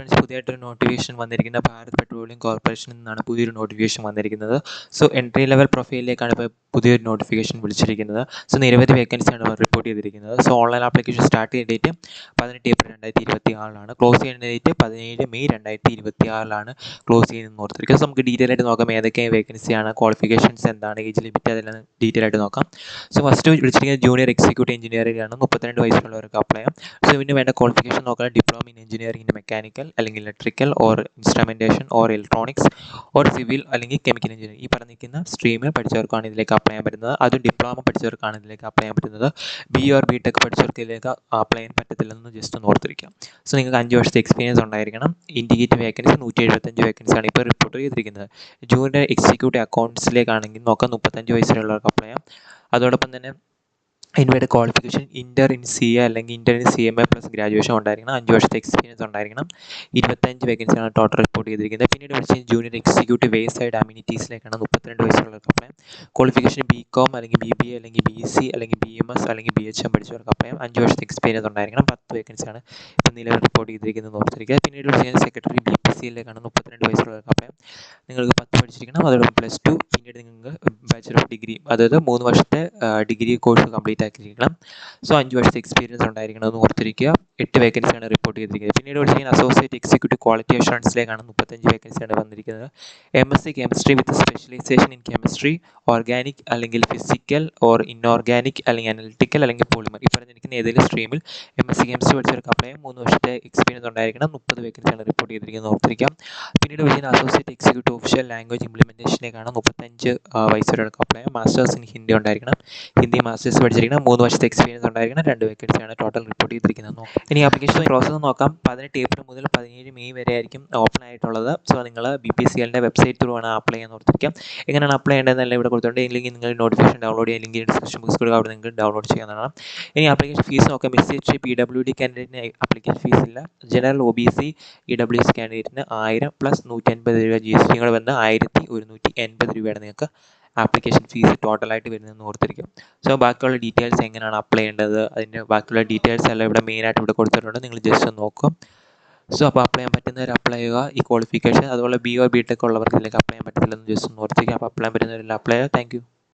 Friends, പുതിയതായിട്ടൊരു notification വന്നിരിക്കുന്ന Bharat petroleum കോർപ്പറേഷനിൽ നിന്നാണ് പുതിയൊരു നോട്ടിഫിക്കേഷൻ വന്നിരിക്കുന്നത്. സോ എൻട്രി ലെവൽ പ്രൊഫൈലിലേക്കാണ് ഇപ്പോൾ പുതിയൊരു നോട്ടിഫിക്കേഷൻ വിളിച്ചിരിക്കുന്നത്. സോ നിരവധി വേക്കൻസിയാണ് അവർ റിപ്പോർട്ട് ചെയ്തിരിക്കുന്നത്. സോ ഓൺലൈൻ ആപ്ലിക്കേഷൻ സ്റ്റാർട്ട് ചെയ്യുന്ന ഡേറ്റ് 18 ഏപ്രിൽ 2026 ക്ലോസ് ചെയ്യുന്ന ഡേറ്റ് 17 മെയ് 2026 ക്ലോസ് ചെയ്യുന്നത് ഓർത്തിരിക്കുക. സോ നമുക്ക് ഡീറ്റെയിൽ ആയിട്ട് നോക്കാം ഏതൊക്കെ വേക്കൻസിയാണ്, ക്വാളിഫിക്കേഷൻസ് എന്താണ്, ഏജ് ലിമിറ്റ്, അതെല്ലാം ഡീറ്റെയിൽ ആയിട്ട് നോക്കാം. സോ ഫസ്റ്റ് വിളിച്ചിരിക്കുന്നത് ജൂനിയർ എക്സിക്യൂട്ടീവ് എഞ്ചിനീയറിംഗാണ്. 32 വയസ്സുള്ളവർക്ക് അപ്ലൈ ചെയ്യാം. സോ ഇതിന് വേണ്ട ക്വാളിഫിക്കേഷൻ നോക്കാം. Diploma in engineering in mechanical അല്ലെങ്കിൽ electrical or instrumentation or electronics or civil അല്ലെങ്കിൽ കെമിക്കൽ എഞ്ചിനീയറിംഗ്, ഈ പറഞ്ഞിരിക്കുന്ന സ്ട്രീമിൽ പഠിച്ചവർക്കാണ് ഇതിലേക്ക് അപ്ലൈ ചെയ്യാൻ പറ്റുന്നത്. അതും ഡിപ്ലോമ പഠിച്ചവർക്കാണ് ഇതിലേക്ക് അപ്ലൈ ചെയ്യാൻ പറ്റുന്നത്. ബി ഓർ ബി ടെക് പഠിച്ചവർക്ക് ഇതിലേക്ക് അപ്ലൈ ചെയ്യാൻ പറ്റത്തില്ലെന്ന് ജസ്റ്റ് ഒന്ന് ഓർത്തിരിക്കാം. സോ നിങ്ങൾക്ക് 5 വർഷത്തെ എക്സ്പീരിയൻസ് ഉണ്ടായിരിക്കണം. ഇൻഡിക്കേറ്റീവ് വേക്കൻസി 175 വേക്കൻസിയാണ് ഇപ്പോൾ റിപ്പോർട്ട് ചെയ്തിരിക്കുന്നത്. ജൂനിയർ എക്സിക്യൂട്ടീവ് അക്കൗണ്ട്സിലേക്കാണെങ്കിൽ നോക്കാം 35 വയസ്സുള്ളവർക്ക് അപ്ലൈ ചെയ്യാം. അതോടൊപ്പം തന്നെ ഇൻവൈഡ് qualification inter in C A അല്ലെങ്കിൽ inter in CMA plus graduation ഉണ്ടായിരിക്കണം. 5 വർഷത്തെ എക്സ്പീരിയൻസ് ഉണ്ടായിരിക്കണം. 25 വേക്കൻസിയാണ് ടോട്ടൽ റിപ്പോർട്ട് ചെയ്തിരിക്കുന്നത്. പിന്നീട് വിളിച്ചത് ജൂനിയർ എക്സിക്യൂട്ടീവ് വേ സൈഡ് അമ്യൂണിറ്റീസിലേക്കാണ്. 32 വയസ്സുള്ളവർക്ക് അപ്ലൈ. ക്വാളിഫിക്കേഷൻ BCom അല്ലെങ്കിൽ BBA അല്ലെങ്കിൽ BC അല്ലെങ്കിൽ BMS അല്ലെങ്കിൽ BHM പഠിച്ചവർക്ക് അപ്ലൈ. 5 വർഷത്തെ എക്സ്പീരിയൻസ് ഉണ്ടായിരിക്കണം. 10 വേക്കൻസിയാണ് ഇപ്പോൾ നിലവിൽ റിപ്പോർട്ട് ചെയ്തിരിക്കുന്നത് ഓർത്തിരിക്കുക. പിന്നീട് വിളിച്ചത് സെക്രട്ടറി BPCയിലേക്കാണ്. 32 വയസ്സുള്ളവർക്ക് അപ്ലൈ. നിങ്ങൾക്ക് 10 പഠിച്ചിരിക്കണം. അതോടൊപ്പം +2. പിന്നീട് നിങ്ങൾക്ക് ബാച്ചലർ ഓഫ് ഡിഗ്രി, അതായത് 3 വർഷത്തെ ഡിഗ്രി കോഴ്സ് കംപ്ലീറ്റ് ആക്കിയിരിക്കണം. സോ 5 വർഷത്തെ എക്സ്പീരിയൻസ് ഉണ്ടായിരിക്കണം എന്ന് ഓർത്തിരിക്കുക. 8 വേക്കൻസിയാണ് റിപ്പോർട്ട് ചെയ്തിരിക്കുന്നത്. പിന്നീട് വിളിച്ചിരിക്കുന്ന അസോസിയേറ്റ് എക്സിക്യൂട്ടീവ് ക്വാളിറ്റി അഷുറൻസിലേക്കാണ്. 35 വേക്കൻസിയാണ് വന്നിരിക്കുന്നത്. MSc chemistry with specialisation in chemistry, organic അല്ലെങ്കിൽ ഫിസിക്കൽ ഓർ ഇൻഓർഗാനിക് അല്ലെങ്കിൽ അനലിറ്റിക്കൽ അല്ലെങ്കിൽ പോളിമർ, ഈ പറഞ്ഞിരിക്കുന്ന ഏതെങ്കിലും സ്ട്രീമിൽ MSc കെമിസ്ട്രി പഠിച്ചവർക്ക് അപ്ലൈ ചെയ്യാം. 3 വർഷത്തെ എക്സ്പീരിയൻസ് ഉണ്ടായിരിക്കണം. 30 വേക്കൻസിയാണ് റിപ്പോർട്ട് ചെയ്തിരിക്കുന്നത് ഓർത്തിരിക്കാം. പിന്നീട് വിളിക്കുന്ന അസോസിയേറ്റ് എക്സിക്യൂട്ടീവ് ഒഫീഷ്യൽ ലാംഗ്വേജ് ഇംപ്ലിമെൻറ്റേഷനിലേക്കാണ്. 35 വയസ്സുള്ളവർക്ക് അപ്ലൈ ചെയ്യാം. മാസ്റ്റേഴ്സ് ഇൻ ഹിന്ദി ഉണ്ടായിരിക്കണം. ഹിന്ദി മാസ്റ്റേഴ്സ് പഠിച്ചിരിക്കണം. 3 വർഷത്തെ എക്സ്പീരിയൻസ് ഉണ്ടായിരിക്കണം. 2 വേക്കൻസിയാണ് ടോട്ടൽ റിപ്പോർട്ട് ചെയ്തിരിക്കുന്നത്. ഇനി ആപ്ലിക്കേഷൻ പ്രോസസ്സ് നോക്കാം. 18 ഏപ്രിൽ മുതൽ 17 മെയ് വരെ ആയിരിക്കും ഓപ്പൺ ആയിട്ടുള്ളത്. സോ നിങ്ങൾ BPCLൻ്റെ വെബ്സൈറ്റ് ത്രൂ ആണ് അപ്ലൈ ചെയ്യാൻ ഓർത്തിരിക്കാം. എങ്ങനെയാണ് അപ്ലൈ ചെയ്യേണ്ടതെന്നല്ല ഇവിടെ കൊടുത്തിട്ടുണ്ട്. ഇല്ലെങ്കിൽ നിങ്ങൾ നോട്ടിഫിക്കേഷൻ ഡൗൺലോഡ് ചെയ്യുക, അല്ലെങ്കിൽ ഡിസ്ക്രിപ്ഷൻ ബോക്സ് കൊടുക്കുക, അവിടെ നിങ്ങൾക്ക് ഡൗൺലോഡ് ചെയ്യാവുന്നതാണ്. ഇനി ആപ്ലിക്കേഷൻ ഫീസ് നോക്കാം. SC PWD കാൻഡിഡേറ്റിന് ആപ്ലിക്കേഷൻ ഫീസ് ഇല്ല. ജനറൽ OBC EWS കാൻഡിഡേറ്റിന് 1000 + 150 രൂപ GST കൂടെ വന്ന് 1180 രൂപയാണ് നിങ്ങൾക്ക് ആപ്ലിക്കേഷൻ ഫീസ് ടോട്ടലായിട്ട് വരുന്നതെന്ന് ഓർത്തിരിക്കും. സോ ബാക്കിയുള്ള ഡീറ്റെയിൽസ് എങ്ങനെയാണ് അപ്ലൈ ചെയ്യേണ്ടത്, അതിൻ്റെ ബാക്കിയുള്ള ഡീറ്റെയിൽസ് എല്ലാം ഇവിടെ മെയിനായിട്ട് ഇവിടെ കൊടുത്തിട്ടുണ്ട്. നിങ്ങൾ ജസ്റ്റ് ഒന്ന് നോക്കുക. സോ അപ്പോൾ അപ്ലൈ ചെയ്യാൻ പറ്റുന്നവർ അപ്ലൈ ചെയ്യുക. ഈ ക്വാളിഫിക്കേഷൻ അതുപോലെ BO BTech ഉള്ളവർക്ക് ഇതിലേക്ക് അപ്ലൈ ചെയ്യാൻ പറ്റില്ലെന്ന് ജസ്റ്റ് ഒന്ന് ഓർത്തിരിക്കുക. അപ്പോൾ അപ്ലൈ ചെയ്യാൻ പറ്റുന്നവരെല്ലാം അപ്ലൈ ചെയ്യുക. Thank you.